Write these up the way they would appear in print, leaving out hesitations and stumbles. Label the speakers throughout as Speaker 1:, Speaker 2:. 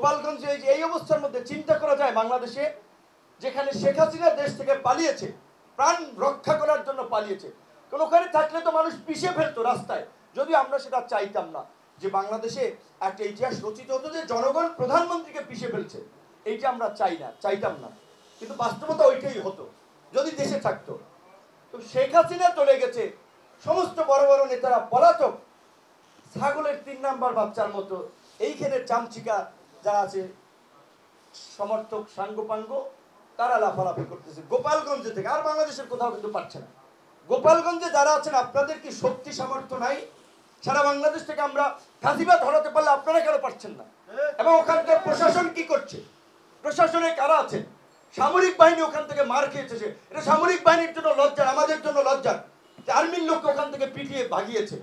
Speaker 1: গোপালগঞ্জে এই অবস্থার মধ্যে চিন্তা করা যায় বাংলাদেশে, যেখানে শেখ হাসিনা দেশ থেকে পালিয়েছে, প্রাণ রক্ষা করার জন্য পালিয়েছে, কারণ ওখানে থাকলে তো মানুষ পিষে ফেলতো রাস্তায়। যদি আমরা সেটা চাইতাম না যে বাংলাদেশে একটা ইতিহাস রচিত হতো যে জনগণ প্রধানমন্ত্রীকে পিষে ফেলছে, এইটা আমরা চাইতাম না, কিন্তু বাস্তবতা ওইটাই হতো যদি দেশে থাকতো। তো শেখ হাসিনা চলে গেছে, সমস্ত বড় বড় নেতারা পলাতক, ছাগলের 3 নাম্বার বাচ্চার মতো এইখানে চামচিকা যারা আছে সমর্থক সাঙ্গপাঙ্গ তারা লাফালাফি করতেছে গোপালগঞ্জ থেকে, আর বাংলাদেশের কোথাও কিন্তু পারছে না। গোপালগঞ্জে যারা আছেন আপনাদের কি শক্তি সামর্থ্য নাই? সারা বাংলাদেশ থেকে আমরা ফাঁসিবাদ ধরাতে পারলে আপনারা কেন পারছেন না? এবং ওখানকার প্রশাসন কি করছে? প্রশাসনে কারা আছেন? সামরিক বাহিনী ওখান থেকে মার খেয়েছে, এটা সামরিক বাহিনীর জন্য লজ্জার, আমাদের জন্য লজ্জার যে আর্মির লোককে ওখান থেকে পিটিয়ে ভাগিয়েছে।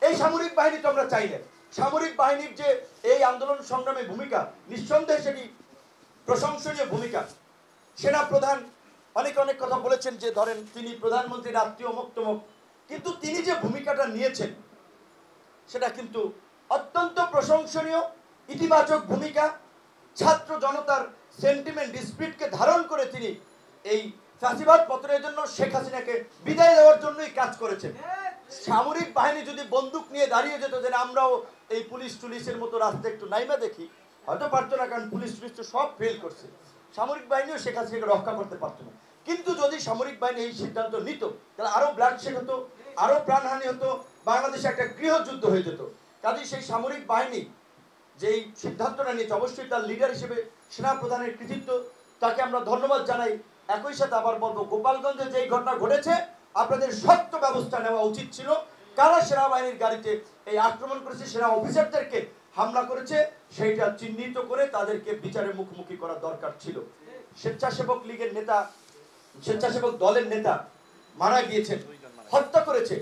Speaker 1: এই সামরিক বাহিনী তো আমরা চাই না। সামরিক বাহিনীর যে এই আন্দোলন সংগ্রামে ভূমিকা, নিঃসন্দেহে সেটি প্রশংসনীয় ভূমিকা। সেনা প্রধান অনেক কথা বলেছেন যে ধরেন তিনি প্রধানমন্ত্রীর আত্মীয় মুক্তমুখ, কিন্তু তিনি যে ভূমিকাটা নিয়েছেন সেটা কিন্তু অত্যন্ত প্রশংসনীয়, ইতিবাচক ভূমিকা। ছাত্র জনতার সেন্টিমেন্ট স্পিরিটকে ধারণ করে তিনি এই ফাঁসিবাদ পতনের জন্য শেখ হাসিনাকে বিদায় দেওয়ার জন্যই কাজ করেছেন। সামরিক বাহিনী যদি বন্দুক নিয়ে দাঁড়িয়ে যেত যে আমরাও এই পুলিশ টুলিশের মতো রাস্তা একটু নাইমা দেখি, হয়তো পারতো না, কারণ পুলিশ টুলিশ তো সব ফেল করছে। সামরিক বাহিনীও শেখ হাসিনাকে রক্ষা করতে পারতো না। কিন্তু যদি সামরিক বাহিনী এই সিদ্ধান্ত নিত তাহলে আরো ব্লাডশেড হতো, আরো প্রাণহানি হতো, বাংলাদেশে একটা গৃহযুদ্ধ হয়ে যেত। কাজেই সেই সামরিক বাহিনী যেই সিদ্ধান্তটা নিয়েছে অবশ্যই তার লিডার হিসেবে সেনা প্রধানের কৃতিত্ব, তাকে আমরা ধন্যবাদ জানাই। একই সাথে আবার বলবো, গোপালগঞ্জে যেই ঘটনা ঘটেছে আপনাদের শক্ত ব্যবস্থা নেওয়া উচিত ছিল। কারা সেনাবাহিনীর গাড়িতে এই আক্রমণ করেছে, সেনা অফিসারদেরকে হামলা করেছে, সেইটা চিহ্নিত করে তাদেরকে বিচারের মুখোমুখি করা দরকার ছিল। স্বেচ্ছাসেবক লীগের নেতা, স্বেচ্ছাসেবক দলের নেতা মারা গিয়েছেন, হত্যা করেছে।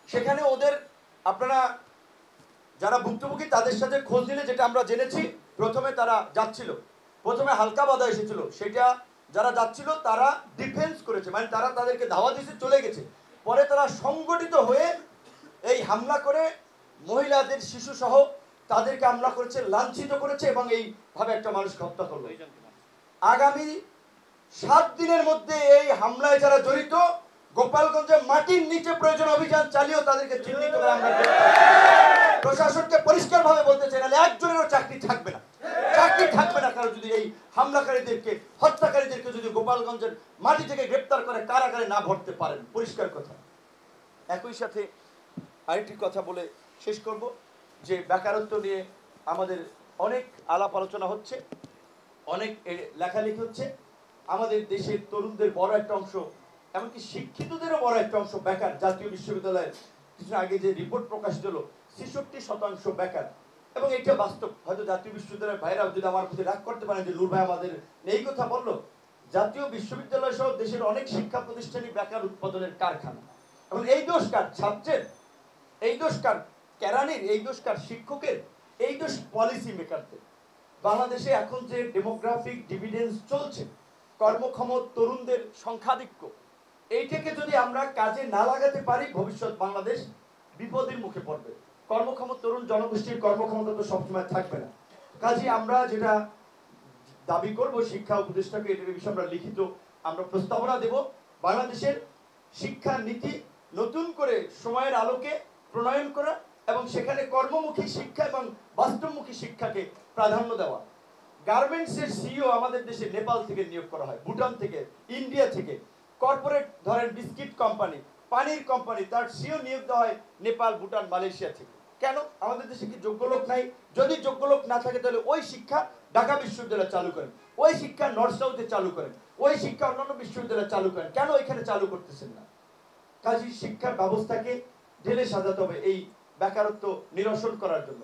Speaker 1: সেখানে ওদের আপনারা যারা ভুক্তভোগী তাদের সাথে খোঁজ নিলে যেটা আমরা জেনেছি, প্রথমে তারা যাচ্ছিল, প্রথমে হালকা বাধা এসেছিল, সেটা যারা যাচ্ছিল তারা ডিফেন্স করেছে, মানে তারা তাদেরকে ধাওয়া দিতে চলে গেছে। পরে তারা সংগঠিত হয়ে এই হামলা করে মহিলাদের, শিশু সহ তাদেরকে হামলা করেছে, লাঞ্ছিত করেছে এবং এইভাবে একটা মানুষকে হত্যা করলো। আগামী 7 দিনের মধ্যে এই হামলায় যারা জড়িত গোপালগঞ্জে মাটির নিচে প্রয়োজন অভিযান চালিয়েও তাদেরকে চিহ্নিত করে আমরা প্রশাসনকে পরিষ্কার ভাবে বলতে চাই, নাহলে একজনেরও চাকরি থাকবে না, চাকরি থাকবে না। কারণ যদি এই হামলাকারীদেরকে, হত্যাকারীদেরকে যদি গোপালগঞ্জের মাটি থেকে গ্রেপ্তার করে কারাগারে না ভরতে পারেন, পরিষ্কার কথা। একই সাথে আরেকটি কথা বলে শেষ করব যে বেকারত্ব নিয়ে আমাদের অনেক আলাপ আলোচনা হচ্ছে, অনেক লেখালেখি হচ্ছে। আমাদের দেশের তরুণদের বড় একটা অংশ, এমনকি শিক্ষিতদেরও বড় একটা অংশ বেকার। জাতীয় বিশ্ববিদ্যালয়ের কিছু আগে যে রিপোর্ট প্রকাশিত হলো 66% বেকার, এবং এটা বাস্তব। হয়তো জাতীয় বিশ্ববিদ্যালয়ের ভাইরাও যদি আমার প্রতি রাগ করতে পারেন যে নূর ভাই আমাদের এই কথা বললো, জাতীয় বিশ্ববিদ্যালয় সহ দেশের অনেক শিক্ষা প্রতিষ্ঠানই বেকার উৎপাদনের কারখানা। এবং এই দোষ কার? ছাত্রের, এই দোষ কার? কেরানির, এই দোষ কার? শিক্ষকের, এই দোষ পলিসি মেকারদের। বাংলাদেশে এখন যে ডেমোগ্রাফিক ডিভিডেন্স চলছে, কর্মক্ষম তরুণদের সংখ্যাধিক্য, এইটাকে যদি আমরা কাজে না লাগাতে পারি ভবিষ্যৎ বাংলাদেশ বিপদের মুখে পড়বে। কর্মক্ষম তরুণ জনগোষ্ঠীর কর্মক্ষমতা তো সবসময় থাকবে না। কাজে আমরা যেটা দাবি করব শিক্ষা উপদেষ্টাকে, এটার বিষয়ে আমরা লিখিত আমরা প্রস্তাবনা দেব, বাংলাদেশের শিক্ষা নীতি নতুন করে সময়ের আলোকে প্রণয়ন করা এবং সেখানে কর্মমুখী শিক্ষা এবং বাস্তবমুখী শিক্ষাকে প্রাধান্য দেওয়া। গার্মেন্টসের সিইও আমাদের দেশে নেপাল থেকে নিয়োগ করা হয়, ভুটান থেকে, ইন্ডিয়া থেকে। কর্পোরেট ধরেন বিস্কিট কোম্পানি, পানির কোম্পানি, তার সিইও নিয়োগ দেওয়া হয় নেপাল, ভুটান, মালয়েশিয়া থেকে। কেন? আমাদের দেশে কি যোগ্য লোক নাই? যদি যোগ্য লোক না থাকে তাহলে ওই শিক্ষা ঢাকা বিশ্ববিদ্যালয়ে চালু করেন, ওই শিক্ষা নর্থ সাউথে চালু করেন, ওই শিক্ষা অন্যান্য বিশ্ববিদ্যালয়ে চালু করেন, কেন এখানে চালু করতেছেন না? কাজী শিক্ষার ব্যবস্থাকে ঢেলে সাজাতে হবে এই বেকারত্ব নিরসন করার জন্য।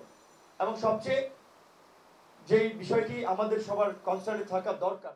Speaker 1: এবং সবচেয়ে যে বিষয়টি আমাদের সবার কনসার্নে থাকা দরকার,